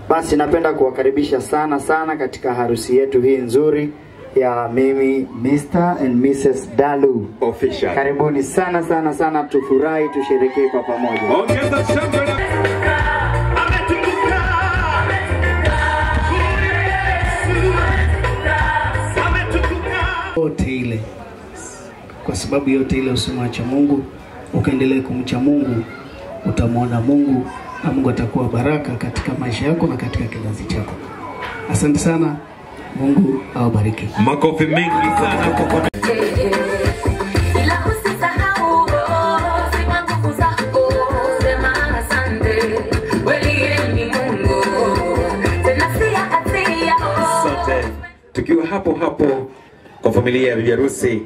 Basi napenda kuwakaribisha sana katika harusi yetu hii nzuri ya mimi Mr. and Mrs. Dalu official. Karibuni sana sana sana, tufurahi tusherekee kwa pamoja. Ongeza shangwe na yote ile, kwa sababu yote ile usimwache Mungu, ukaendelee kumcha Mungu, utamwona Mungu na Mungu atakuwa baraka katika maisha yako na katika kizazi chako. Asante sana, Mungu awabariki. Makofi mengi sana kwa tukiwa hapo kwa familia ya bibi harusi,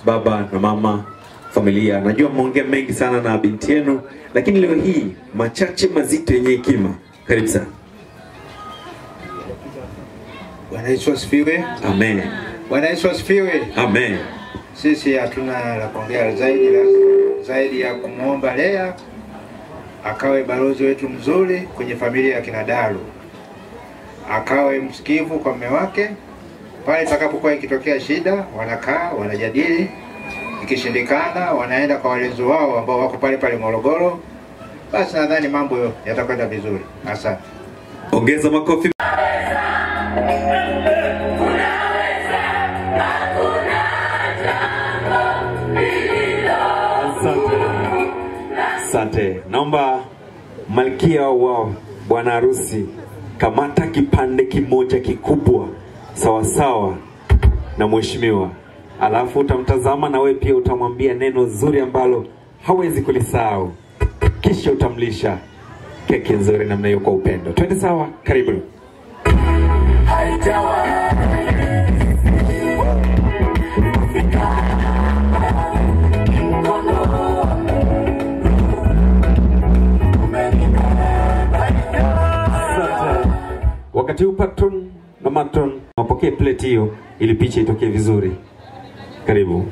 baba na mama, familia. Najua mmeongea mengi sana na binti yenu, lakini leo hii machache mazito yenye hekima. Karibu sana. Bwana Yesu asifiwe. Amen. Bwana Yesu asifiwe. Amen. Sisi hatuna la kuongea zaidi ya kumuomba Lea akawe balozi wetu mzuri kwenye familia ya kina Dalu. Akawe msikivu kwa mume wake. Pale itakapokuwa ikitokea shida, wanakaa, wanajadili. Ikishindikana, wanaenda kwa walezi wao ambao wako pale pale Morogoro. Basi nadhani mambo yatakwenda vizuri. Asante. Ongeza makofi. Asante. Naomba malkia wa bwana harusi, kamata kipande kimoja kikubwa sawa sawa na mheshimiwa, alafu utamtazama na wewe pia utamwambia neno zuri ambalo hawezi kulisahau, kisha utamlisha keki nzuri namna hiyo kwa upendo. Twende sawa? Karibu. Wakati huu patron na matron wapokee plate hiyo ili picha itokee vizuri. Karibu.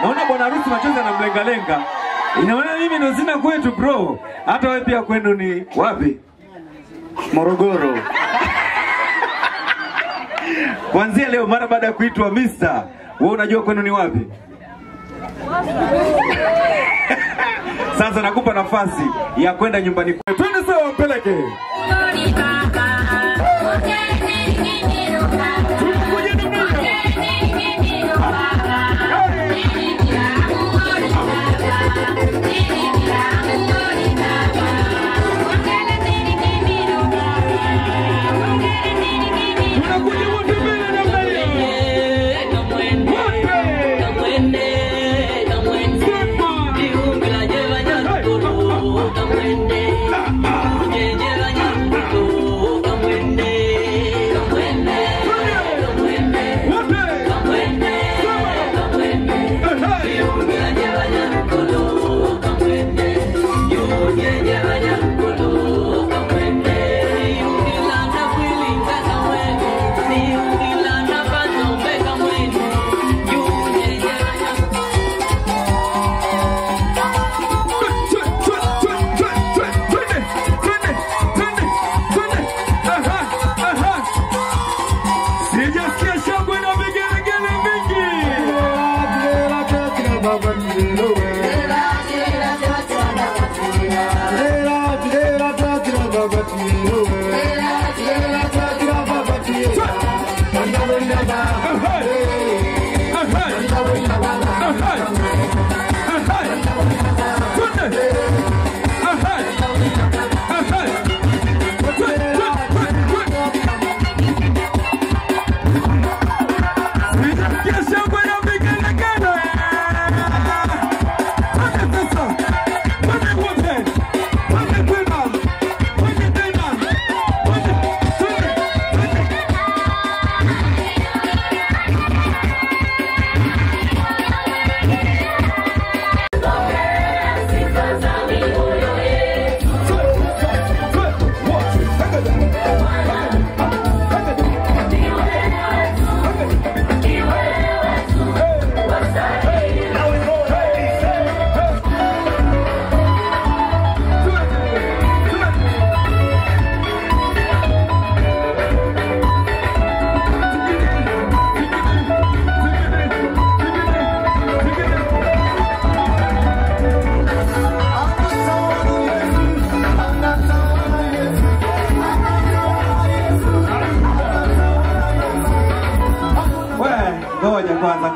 Naona bwana harusi machozi anamlenga. Inaona mimi ndo sina kwetu bro. Hata wewe pia kwenu ni wapi? Morogoro. Kuanzia leo mara baada ya kuitwa Mr. wewe unajua kwenu ni wapi? Sasa nakupa nafasi ya kwenda nyumbani kwetu. Twende sawa, mpeleke. Kamwende,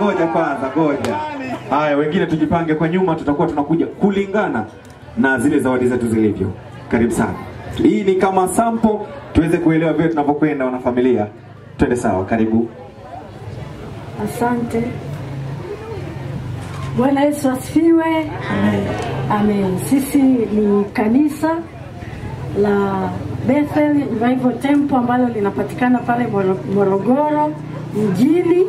ngoja kwanza, ngoja. Haya, wengine tujipange kwa nyuma, tutakuwa tunakuja kulingana na zile zawadi zetu zilivyo. Karibu sana. Hii ni kama sample tuweze kuelewa vile tunapokwenda wana familia. Twende sawa, karibu. Asante. Bwana Yesu asifiwe. Amen. Amen. Sisi ni kanisa la Bethel Revival Temple ambalo linapatikana pale Morogoro mjini,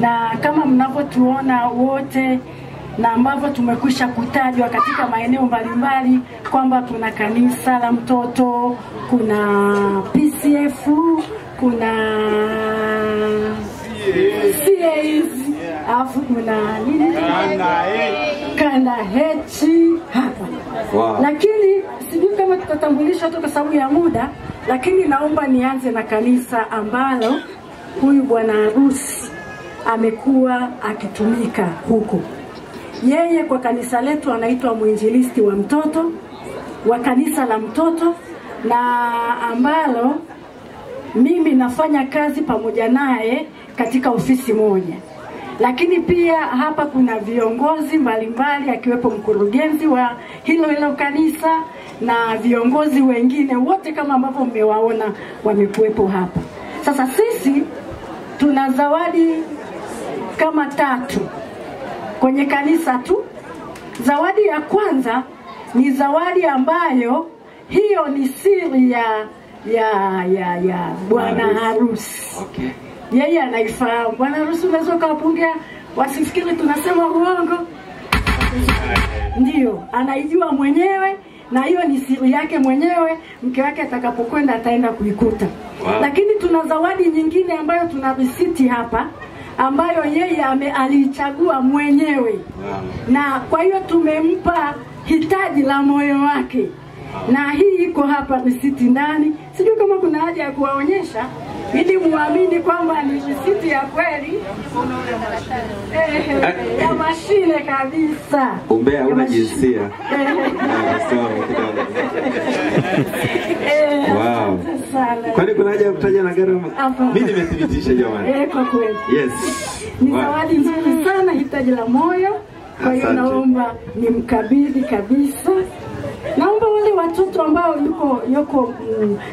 na kama mnavyotuona wote na ambavyo tumekwisha kutajwa katika maeneo mbalimbali kwamba kuna kanisa la mtoto, kuna PCF, kuna CAs, alafu kuna nini? Kanda hechi hapa. Wow. Lakini sijui kama tutatambulisha tu kwa sababu ya muda, lakini naomba nianze na kanisa ambalo huyu bwana harusi amekuwa akitumika huko. Yeye kwa kanisa letu anaitwa mwinjilisti wa mtoto wa kanisa la mtoto, na ambalo mimi nafanya kazi pamoja naye katika ofisi moja. Lakini pia hapa kuna viongozi mbalimbali akiwepo mkurugenzi wa hilo kanisa na viongozi wengine wote kama ambavyo mmewaona wamekuwepo hapa. Sasa sisi tuna zawadi kama 3 kwenye kanisa tu. Zawadi ya kwanza ni zawadi ambayo hiyo ni siri ya bwana harusi. Okay. Yeye anaifahamu. Bwana harusi unaweza kupungia wasifikiri tunasema uongo. Ndio, anaijua mwenyewe na hiyo ni siri yake mwenyewe, mke wake atakapokwenda ataenda kuikuta. Wow. Lakini tuna zawadi nyingine ambayo tuna risiti hapa ambayo yeye alichagua mwenyewe. Wow. Na kwa hiyo tumempa hitaji la moyo wake. Na hii iko hapa risiti ndani. Sijui kama kuna haja ya kuwaonyesha ili muamini kwamba ni risiti ya kweli. Ya mashine kabisa. Umbea una jinsia. Wow. Kwani kuna haja ya kutaja na gharama? Mimi nimethibitisha jamani. Kwa kweli. Yes. Ni zawadi nzuri sana, hitaji la moyo. Kwa hiyo naomba nimkabidhi kabisa. Naomba wale watoto ambao yuko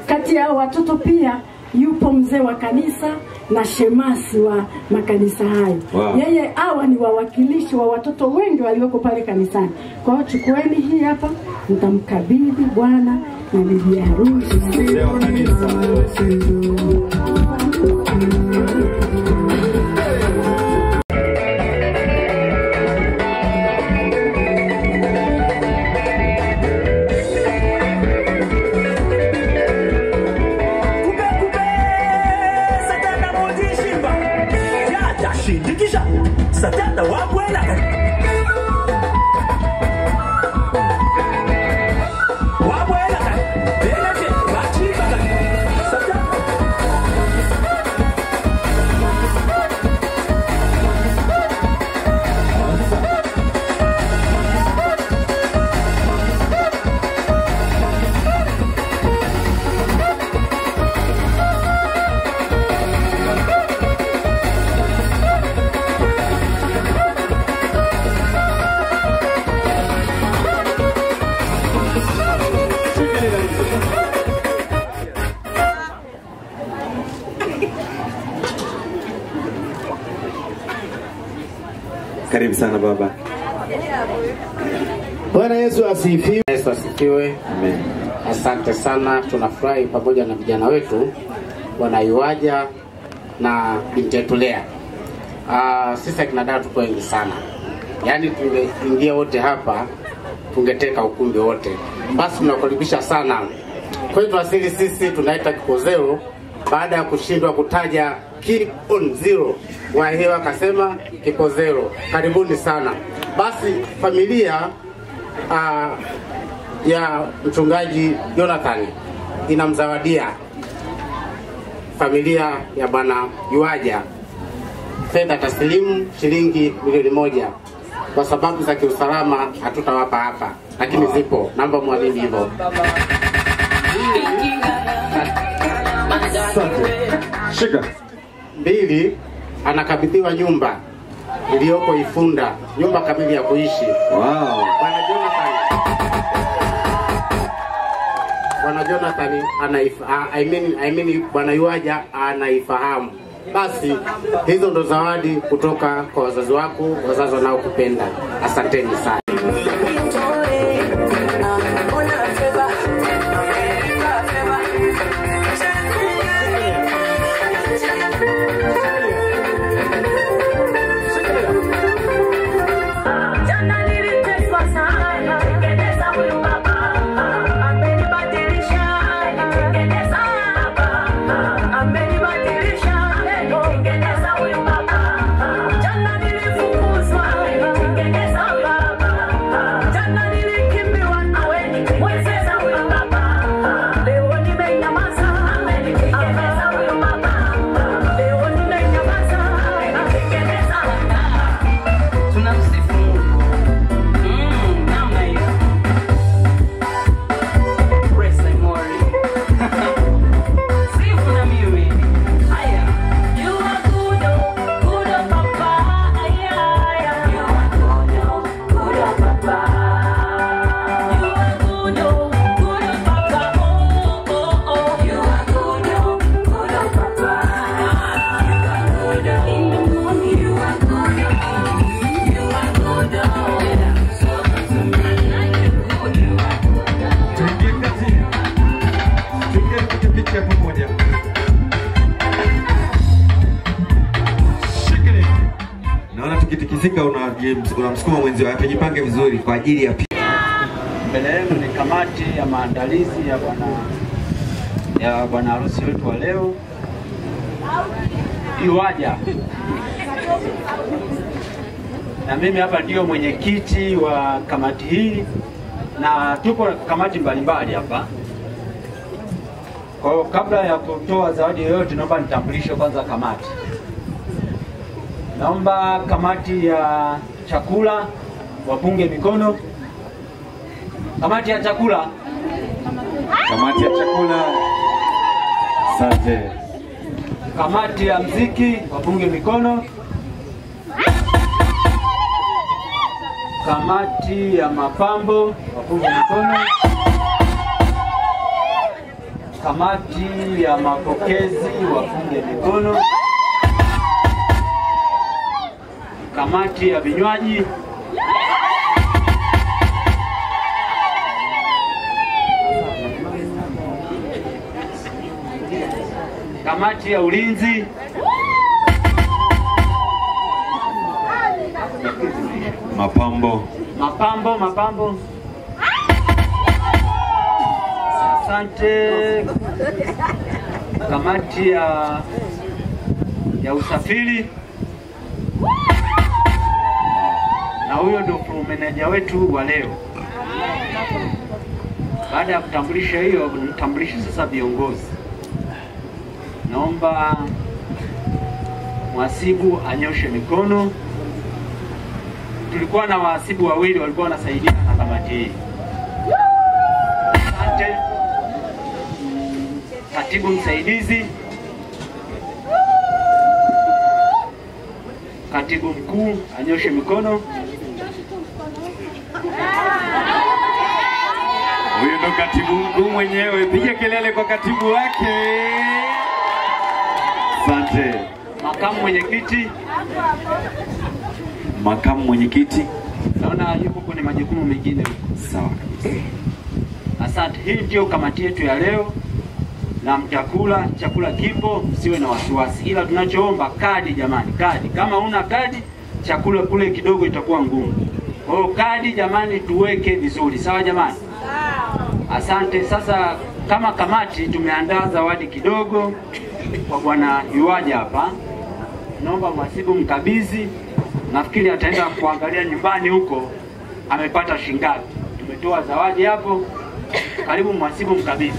kati ya watoto pia yupo mzee wa kanisa na shemasi wa makanisa hayo. Wow. Yeye hawa ni wawakilishi wa watoto wengi walioko pale kanisani. Kwa hiyo chukueni hii hapa, mtamkabidhi bwana na bibi harusi. Mzee wa kanisa. Satana wabwela Karibu sana baba. Bwana Yesu asifiwe. Yesu asifiwe. Amen. Asante sana, tunafurahi pamoja na vijana wetu wanaiwaja na binti yetu Lea. Sisi akina dada tuko wengi sana. Yaani tungeingia wote hapa tungeteka ukumbi wote. Basi tunakaribisha sana. Kwa hiyo asili sisi tunaita Kikozero baada ya kushindwa kutaja Keep on Zero. Wahewa akasema Kikozero. Karibuni sana. Basi familia ya mchungaji Jonathan inamzawadia familia ya bwana Yuaja fedha taslimu shilingi milioni 1. Kwa sababu za kiusalama hatutawapa hapa, lakini zipo. Naomba muamini hivyo. Shika. 2, anakabidhiwa nyumba iliyoko Ifunda, nyumba kamili ya kuishi. Wow. Bwana Jonathan Bwana Yuaja anaifahamu. Basi hizo ndo zawadi kutoka kwa wazazi wako, wazazi wanaokupenda. Asanteni sana. Ukitikisika unamsukuma mwenzi wake, jipange vizuri kwa ajili ya mbele yenu ni kamati ya maandalizi ya bwana harusi wetu wa leo Yuaja. Na mimi hapa ndio mwenyekiti wa kamati hii, na tupo kamati mbalimbali hapa. Kwa hiyo kabla ya kutoa zawadi yoyote, naomba nitambulishe kwanza kamati. Naomba kamati ya chakula wapunge mikono. Kamati ya chakula. Kamati ya chakula. Asante. Kamati ya mziki wapunge mikono. Kamati ya mapambo wapunge mikono. Kamati ya mapokezi wapunge mikono. Kamati ya vinywaji. Kamati ya ulinzi. Mapambo. Asante. Kamati ya usafiri. Na huyo ndio manager wetu wa leo. Baada ya kutambulisha hiyo, nitambulishe sasa viongozi. Naomba mhasibu anyoshe mikono. Tulikuwa na wahasibu wawili walikuwa wanasaidia na kamati hii. Asante. Katibu msaidizi. Katibu mkuu anyoshe mikono. Huyo ndo katibu mkuu mwenyewe, piga kelele kwa katibu wake. Asante. Makamu mwenyekiti. Makamu mwenyekiti. Naona yuko kwenye majukumu mengine. Sawa. Asante. Hii ndio kamati yetu ya leo. Na mtakula, chakula kipo, msiwe na wasiwasi. Ila tunachoomba kadi jamani, kadi. Kama una kadi, chakula kule kidogo itakuwa ngumu. Kwa hiyo kadi jamani tuweke vizuri. Sawa jamani? Asante. Sasa kama kamati tumeandaa zawadi kidogo kwa bwana Yuaja hapa. Naomba mhasibu mkabidhi. Nafikiri ataenda kuangalia nyumbani huko amepata shingapi. Tumetoa zawadi hapo. Karibu mhasibu mkabidhi.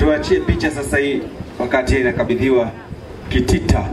tuachie picha sasa hii wakati inakabidhiwa kitita.